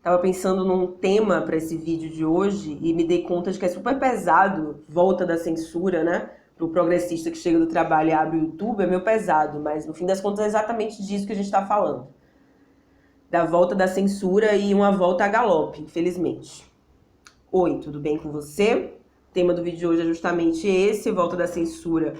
Tava pensando num tema para esse vídeo de hoje e me dei conta de que é super pesado, volta da censura, né? Para o progressista que chega do trabalho e abre o YouTube, é meio pesado, mas no fim das contas é exatamente disso que a gente está falando. Da volta da censura e uma volta a galope, infelizmente. Oi, tudo bem com você? O tema do vídeo de hoje é justamente esse, volta da censura,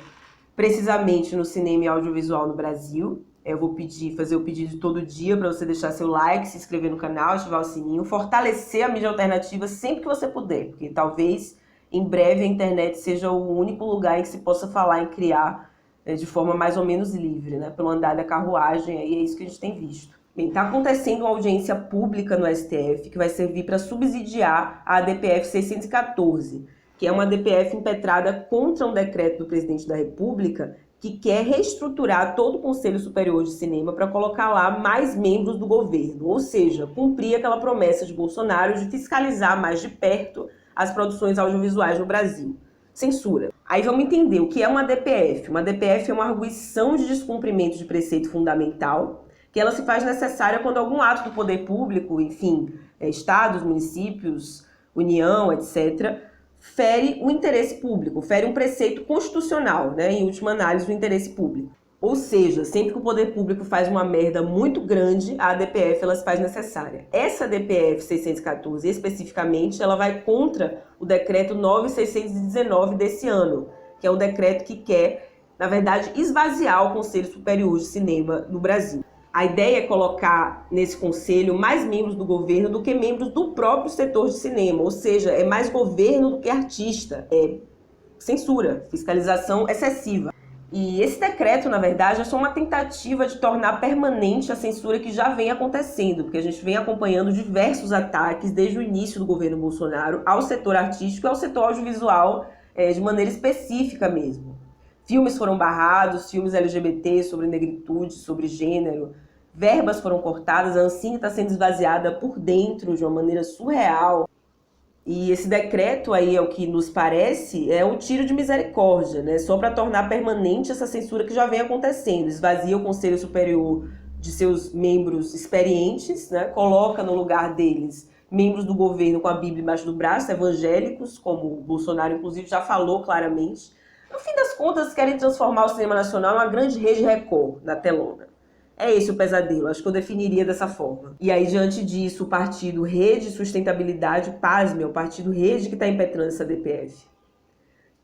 precisamente no cinema e audiovisual no Brasil. Eu vou fazer o pedido todo dia para você deixar seu like, se inscrever no canal, ativar o sininho, fortalecer a mídia alternativa sempre que você puder, porque talvez em breve a internet seja o único lugar em que se possa falar e criar de forma mais ou menos livre, né? Pelo andar da carruagem, aí é isso que a gente tem visto. Bem, está acontecendo uma audiência pública no STF que vai servir para subsidiar a ADPF 614, que é uma ADPF impetrada contra um decreto do presidente da República que quer reestruturar todo o Conselho Superior de Cinema para colocar lá mais membros do governo, ou seja, cumprir aquela promessa de Bolsonaro de fiscalizar mais de perto as produções audiovisuais no Brasil. Censura. Aí vamos entender o que é uma DPF. Uma DPF é uma arguição de descumprimento de preceito fundamental, que ela se faz necessária quando algum ato do poder público, enfim, estados, municípios, União, etc., fere o interesse público, fere um preceito constitucional, né, em última análise, o interesse público. Ou seja, sempre que o poder público faz uma merda muito grande, a ADPF ela se faz necessária. Essa ADPF 614, especificamente, ela vai contra o decreto 9619 desse ano, que é um decreto que quer, na verdade, esvaziar o Conselho Superior de Cinema no Brasil. A ideia é colocar nesse conselho mais membros do governo do que membros do próprio setor de cinema, ou seja, é mais governo do que artista, é censura, fiscalização excessiva. E esse decreto, na verdade, é só uma tentativa de tornar permanente a censura que já vem acontecendo, porque a gente vem acompanhando diversos ataques desde o início do governo Bolsonaro ao setor artístico e ao setor audiovisual de maneira específica mesmo. Filmes foram barrados, filmes LGBT sobre negritude, sobre gênero, verbas foram cortadas, a Ancine está sendo esvaziada por dentro de uma maneira surreal. E esse decreto aí, é o que nos parece, é um tiro de misericórdia, né? Só para tornar permanente essa censura que já vem acontecendo. Esvazia o Conselho Superior de seus membros experientes, né? Coloca no lugar deles membros do governo com a Bíblia embaixo do braço, evangélicos, como o Bolsonaro, inclusive, já falou claramente. No fim das contas, querem transformar o cinema nacional em uma grande rede Record na telona. É esse o pesadelo, acho que eu definiria dessa forma. E aí, diante disso, o partido Rede Sustentabilidade, pasme, é o partido Rede que está impetrando essa DPF.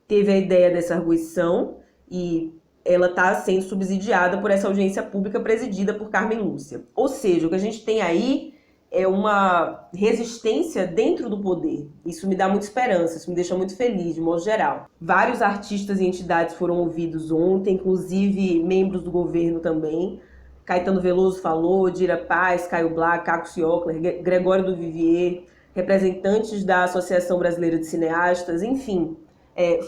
Teve a ideia dessa arguição e ela está sendo subsidiada por essa audiência pública presidida por Carmen Lúcia. Ou seja, o que a gente tem aí é uma resistência dentro do poder. Isso me dá muita esperança, isso me deixa muito feliz, de modo geral. Vários artistas e entidades foram ouvidos ontem, inclusive membros do governo também. Caetano Veloso falou, Dira Paz, Caio Blá, Caco Ciocler, Gregório do Vivier, representantes da Associação Brasileira de Cineastas, enfim.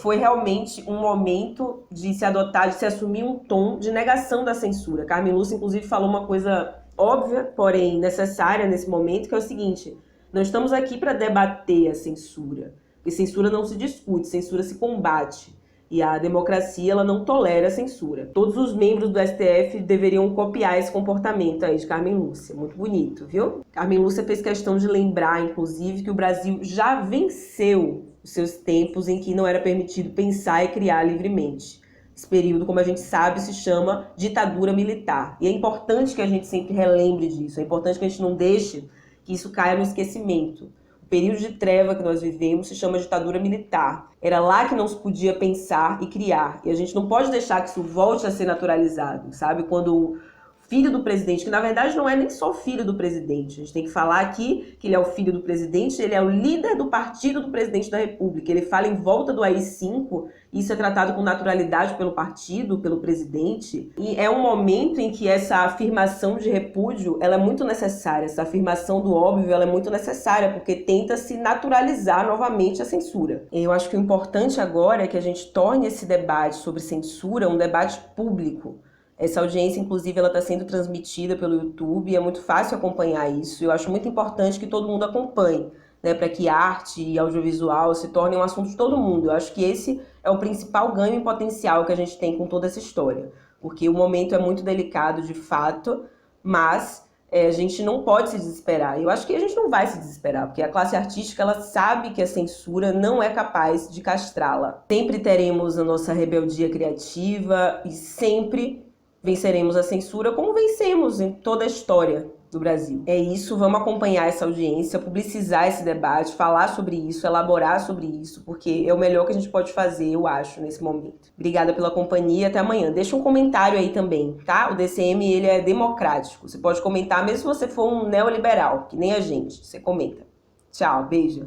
Foi realmente um momento de se adotar, de se assumir um tom de negação da censura. Carmen Lúcia, inclusive, falou uma coisa óbvia, porém necessária nesse momento, que é o seguinte: não estamos aqui para debater a censura, porque censura não se discute, censura se combate. E a democracia, ela não tolera a censura. Todos os membros do STF deveriam copiar esse comportamento aí de Carmen Lúcia. Muito bonito, viu? Carmen Lúcia fez questão de lembrar, inclusive, que o Brasil já venceu os seus tempos em que não era permitido pensar e criar livremente. Esse período, como a gente sabe, se chama ditadura militar. E é importante que a gente sempre relembre disso. É importante que a gente não deixe que isso caia no esquecimento. O período de treva que nós vivemos se chama ditadura militar. Era lá que não se podia pensar e criar. E a gente não pode deixar que isso volte a ser naturalizado, sabe? Quando o filho do presidente, que na verdade não é nem só filho do presidente, a gente tem que falar aqui que ele é o filho do presidente, ele é o líder do partido do presidente da República. Ele fala em volta do AI-5, isso é tratado com naturalidade pelo partido, pelo presidente. E é um momento em que essa afirmação de repúdio, ela é muito necessária. Essa afirmação do óbvio, ela é muito necessária, porque tenta se naturalizar novamente a censura. Eu acho que o importante agora é que a gente torne esse debate sobre censura um debate público. Essa audiência, inclusive, ela está sendo transmitida pelo YouTube e é muito fácil acompanhar isso. Eu acho muito importante que todo mundo acompanhe, né, para que arte e audiovisual se tornem um assunto de todo mundo. Eu acho que esse é o principal ganho em potencial que a gente tem com toda essa história. Porque o momento é muito delicado, de fato, mas a gente não pode se desesperar. Eu acho que a gente não vai se desesperar, porque a classe artística ela sabe que a censura não é capaz de castrá-la. Sempre teremos a nossa rebeldia criativa e sempre venceremos a censura como vencemos em toda a história do Brasil. É isso, vamos acompanhar essa audiência, publicizar esse debate, falar sobre isso, elaborar sobre isso, porque é o melhor que a gente pode fazer, eu acho, nesse momento. Obrigada pela companhia, até amanhã. Deixa um comentário aí também, tá? O DCM, ele é democrático. Você pode comentar, mesmo se você for um neoliberal, que nem a gente. Você comenta. Tchau, beijo.